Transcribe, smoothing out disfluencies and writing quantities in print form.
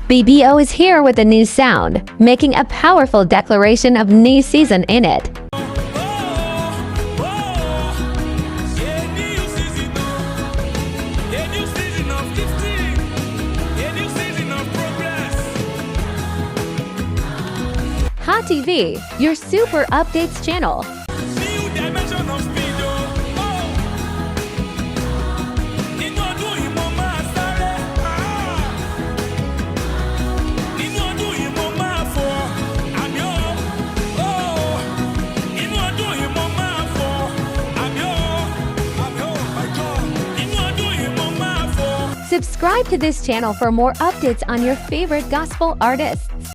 BBO is here with a new sound, making a powerful declaration of new season in it. Hot TV, your super updates channel. Subscribe to this channel for more updates on your favorite gospel artists.